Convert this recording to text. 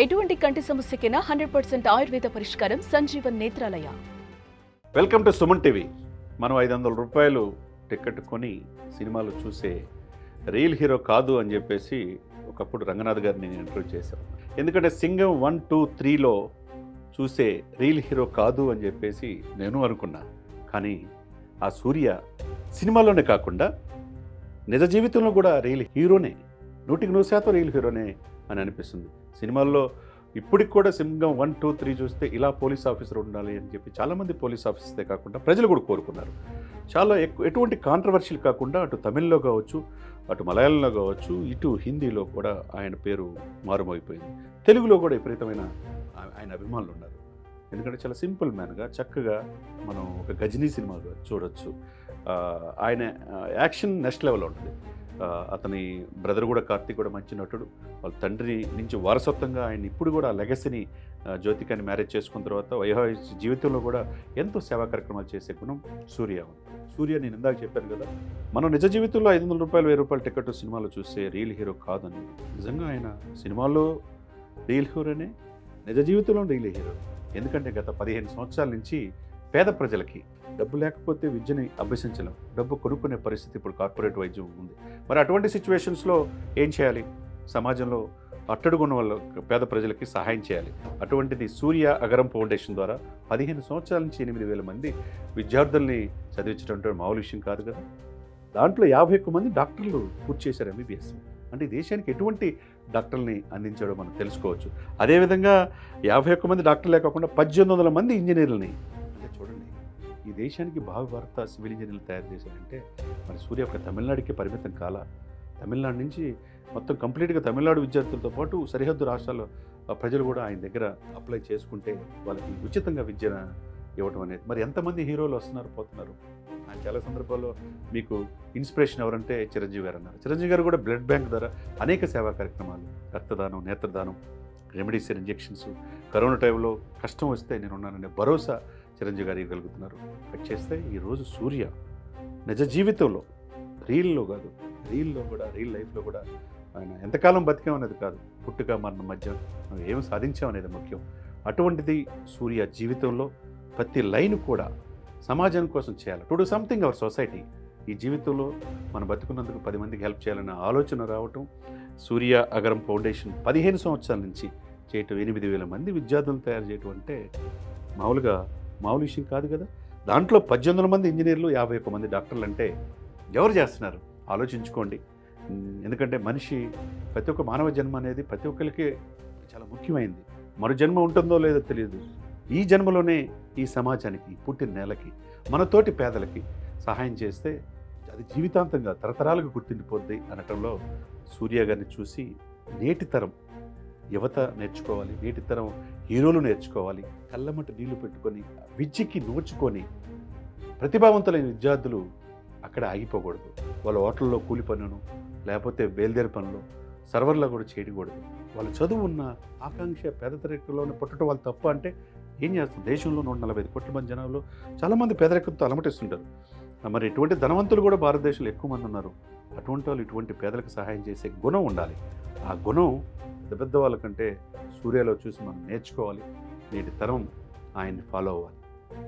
ఎటువంటి కంటి సమస్యకైనా 100% ఆయుర్వేద పరిష్కారం Sanjeevan Netralaya. Welcome to Suman TV. మనం 500 రూపాయలు టికెట్ కొని సినిమాలు చూసే రియల్ హీరో కాదు అని చెప్పేసి ఒకప్పుడు రంగనాథ్ గారిని నేను ఇంటర్వ్యూ చేశాను. ఎందుకంటే సింగం 1, 2, 3లో చూసే రియల్ హీరో కాదు అని చెప్పేసి నేను అనుకున్నా. కానీ ఆ సూర్య సినిమాలోనే కాకుండా నిజ జీవితంలో కూడా రియల్ హీరోనే, 100% రియల్ హీరోనే అని అనిపిస్తుంది. సినిమాల్లో ఇప్పటికి కూడా సింగం 1, 2, 3 చూస్తే ఇలా పోలీస్ ఆఫీసర్ ఉండాలి అని చెప్పి చాలామంది పోలీస్ ఆఫీసర్సే కాకుండా ప్రజలు కూడా కోరుకున్నారు. చాలా ఎటువంటి కాంట్రవర్షియల్ కాకుండా అటు తమిళ్లో కావచ్చు, అటు మలయాళంలో కావచ్చు, ఇటు హిందీలో కూడా ఆయన పేరు మారుమోగిపోయింది. తెలుగులో కూడా విపరీతమైన ఆయన అభిమానులు ఉన్నారు. ఎందుకంటే చాలా సింపుల్ మ్యాన్గా చక్కగా మనం ఒక గజనీ సినిమాగా చూడొచ్చు. ఆయన యాక్షన్ నెక్స్ట్ లెవెల్ ఉంటుంది. అతని బ్రదర్ కూడా కార్తీక్ కూడా మంచి నటుడు. వాళ్ళ తండ్రి నుంచి వారసత్వంగా ఆయన ఇప్పుడు కూడా లెగసీని జ్యోతికాని మ్యారేజ్ చేసుకున్న తర్వాత వైవాహిక జీవితంలో కూడా ఎంతో సేవా కార్యక్రమాలు చేసే గుణం సూర్య ఉంది. సూర్య నేను ఇందాక చెప్పాను కదా, మనం నిజ జీవితంలో 500 రూపాయలు 1000 రూపాయల టికెట్ సినిమాలో చూసే రియల్ హీరో కాదని. నిజంగా ఆయన సినిమాలో రియల్ హీరోనే, నిజ జీవితంలో రియల్ హీరో. ఎందుకంటే గత 15 సంవత్సరాల నుంచి పేద ప్రజలకి డబ్బు లేకపోతే విద్యని అభ్యసించలేం, డబ్బు కొనుక్కునే పరిస్థితి ఇప్పుడు కార్పొరేట్ వైద్యం ఉంది. మరి అటువంటి సిచ్యువేషన్స్లో ఏం చేయాలి? సమాజంలో అట్టడుగున్న వాళ్ళ పేద ప్రజలకి సహాయం చేయాలి. అటువంటిది సూర్య అగరం ఫౌండేషన్ ద్వారా 15 సంవత్సరాల నుంచి 8,000 మంది విద్యార్థుల్ని చదివించడం మామూలు విషయం కాదు కదా. దాంట్లో 51 మంది డాక్టర్లు పూర్తి చేశారు MBBS. అంటే దేశానికి ఎటువంటి డాక్టర్లని అందించాడో మనం తెలుసుకోవచ్చు. అదేవిధంగా 51 మంది డాక్టర్లే కాకుండా 1800 మంది ఇంజనీర్లని, అంటే చూడండి, ఈ దేశానికి భారత సివిల్ ఇంజనీర్లు తయారు చేశారంటే మరి సూర్య ఒక తమిళనాడుకి పరిమితం కాల. తమిళనాడు నుంచి మొత్తం కంప్లీట్గా తమిళనాడు విద్యార్థులతో పాటు సరిహద్దు రాష్ట్రాల ప్రజలు కూడా ఆయన దగ్గర అప్లై చేసుకుంటే వాళ్ళకి ఉచితంగా విద్యను ఇవ్వటం అనేది. మరి ఎంతమంది హీరోలు వస్తున్నారు పోతున్నారు. ఆయన చాలా సందర్భాల్లో మీకు ఇన్స్పిరేషన్ ఎవరంటే చిరంజీవి గారు అన్నారు. చిరంజీవి గారు కూడా బ్లడ్ బ్యాంక్ ద్వారా అనేక సేవా కార్యక్రమాలు, రక్తదానం, నేత్రదానం, రెమెడీసిన్ ఇంజెక్షన్స్, కరోనా టైంలో కష్టం వస్తే నేనున్నాననే భరోసా చిరంజీవి గారు ఇవ్వగలుగుతున్నారు. కట్ చేస్తే ఈరోజు సూర్య నిజ జీవితంలో రీల్లో కాదు, రీల్లో కూడా రియల్ లైఫ్లో కూడా ఆయన ఎంతకాలం బతికామనేది కాదు, పుట్టుక మరణం మధ్య మనం ఏం సాధించామనేది ముఖ్యం. అటువంటిది సూర్య జీవితంలో ప్రతి లైన్ కూడా సమాజం కోసం చేయాలి. To do something our society. ఈ జీవితంలో మనం బతుకున్నందుకు 10 మందికి హెల్ప్ చేయాలన్న ఆలోచన రావటం, సూర్య అగరం ఫౌండేషన్ 15 సంవత్సరాల నుంచి చేయటం, 8,000 మంది విద్యార్థులను తయారు చేయటం అంటే మామూలు విషయం కాదు కదా. దాంట్లో 1800 మంది ఇంజనీర్లు, 51 మంది డాక్టర్లు అంటే ఎవరు చేస్తున్నారు ఆలోచించుకోండి. ఎందుకంటే మనిషి, ప్రతి ఒక్క మానవ జన్మ అనేది ప్రతి ఒక్కరికి చాలా ముఖ్యమైనది. మరో జన్మ ఉంటుందో లేదో తెలియదు. ఈ జన్మలోనే ఈ సమాజానికి, పుట్టిన నేలకి, మనతోటి పేదలకి సహాయం చేస్తే అది జీవితాంతంగా తరతరాలకు గుర్తుండిపోద్ది అనటంలో సూర్య గారిని చూసి నేటి తరం యువత నేర్చుకోవాలి, నేటి తరం హీరోలు నేర్చుకోవాలి. కళ్ళమట నీళ్లు పెట్టుకొని విద్యకి నోచుకొని ప్రతిభావంతులైన విద్యార్థులు అక్కడ ఆగిపోకూడదు. వాళ్ళ హోటల్లో కూలి పనులను, లేకపోతే బయలుదేరి పనులు, సర్వర్లో కూడా చేయకూడదు. వాళ్ళు చదువు ఉన్న ఆకాంక్ష పేదరికంలోనే పుట్టడం వాళ్ళు తప్ప అంటే ఏం చేస్తారు? దేశంలో 145 కోట్ల మంది జనాలు చాలామంది పేదరికంతో అలమటిస్తుంటారు. మరి ఇటువంటి ధనవంతులు కూడా భారతదేశంలో ఎక్కువ మంది ఉన్నారు. అటువంటి వాళ్ళు ఇటువంటి పేదలకు సహాయం చేసే గుణం ఉండాలి. ఆ గుణం పెద్ద వాళ్ళకంటే సూర్యలో చూసి మనం నేర్చుకోవాలి. నేటి తరం ఆయన్ని ఫాలో అవ్వాలి.